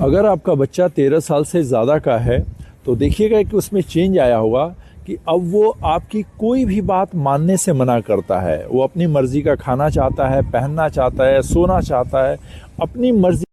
अगर आपका बच्चा 13 साल से ज़्यादा का है तो देखिएगा कि उसमें चेंज आया होगा कि अब वो आपकी कोई भी बात मानने से मना करता है। वो अपनी मर्ज़ी का खाना चाहता है, पहनना चाहता है, सोना चाहता है, अपनी मर्ज़ी।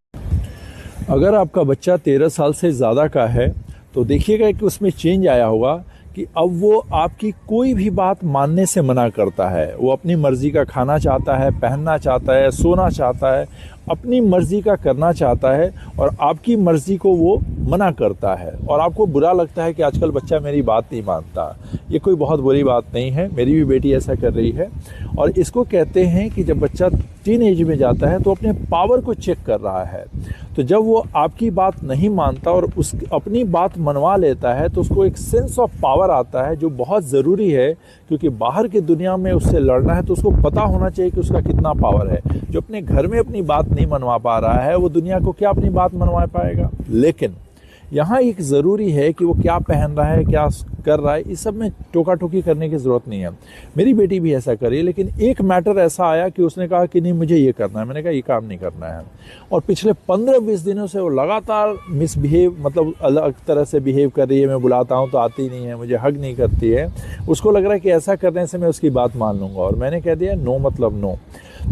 अगर आपका बच्चा 13 साल से ज़्यादा का है तो देखिएगा कि उसमें चेंज आया होगा कि अब वो आपकी कोई भी बात मानने से मना करता है। वो अपनी मर्ज़ी का खाना चाहता है, पहनना चाहता है, सोना चाहता है, अपनी मर्ज़ी का करना चाहता है और आपकी मर्ज़ी को वो मना करता है। और आपको बुरा लगता है कि आजकल बच्चा मेरी बात नहीं मानता। ये कोई बहुत बुरी बात नहीं है, मेरी भी बेटी ऐसा कर रही है। और इसको कहते हैं कि जब बच्चा टीन एज में जाता है तो अपने पावर को चेक कर रहा है। तो जब वो आपकी बात नहीं मानता और उस अपनी बात मनवा लेता है तो उसको एक सेंस ऑफ पावर आता है, जो बहुत ज़रूरी है, क्योंकि बाहर की दुनिया में उससे लड़ना है तो उसको पता होना चाहिए कि उसका कितना पावर है। जो अपने घर में अपनी बात नहीं मनवा पा रहा है वो दुनिया को क्या अपनी बात मनवा पाएगा। लेकिन यहाँ एक ज़रूरी है कि वो क्या पहन रहा है, क्या कर रहा है, इस सब में टोका टोकी करने की ज़रूरत नहीं है। मेरी बेटी भी ऐसा करी, लेकिन एक मैटर ऐसा आया कि उसने कहा कि नहीं मुझे ये करना है। मैंने कहा ये काम नहीं करना है। और पिछले 15-20 दिनों से वो लगातार मिसबिहेव, मतलब अलग तरह से बिहेव कर रही है। मैं बुलाता हूँ तो आती नहीं है, मुझे हग नहीं करती है। उसको लग रहा है कि ऐसा करने से मैं उसकी बात मान लूँगा। और मैंने कह दिया नो मतलब नो।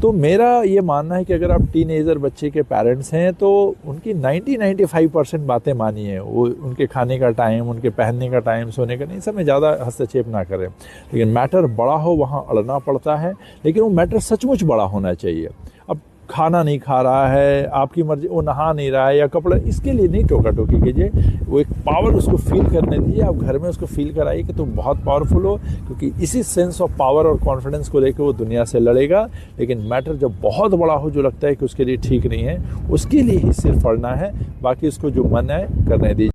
तो मेरा ये मानना है कि अगर आप टीनेजर बच्चे के पेरेंट्स हैं तो उनकी 90-95% बातें मानिए। वो उनके खाने का टाइम, उनके पहनने का टाइम, सोने का नहीं, सब में ज़्यादा हस्तक्षेप ना करें। लेकिन मैटर बड़ा हो वहाँ अड़ना पड़ता है, लेकिन वो मैटर सचमुच बड़ा होना चाहिए। अब खाना नहीं खा रहा है, आपकी मर्जी, वो नहा नहीं रहा है या कपड़ा, इसके लिए नहीं टोका टोकी कीजिए। वो एक पावर उसको फील करने दीजिए। आप घर में उसको फील कराइए कि तुम बहुत पावरफुल हो, क्योंकि इसी सेंस ऑफ पावर और कॉन्फिडेंस को लेकर वो दुनिया से लड़ेगा। लेकिन मैटर जब बहुत बड़ा हो, जो लगता है कि उसके लिए ठीक नहीं है, उसके लिए ही सिर्फ लड़ना है। बाकी उसको जो मन है करने दीजिए।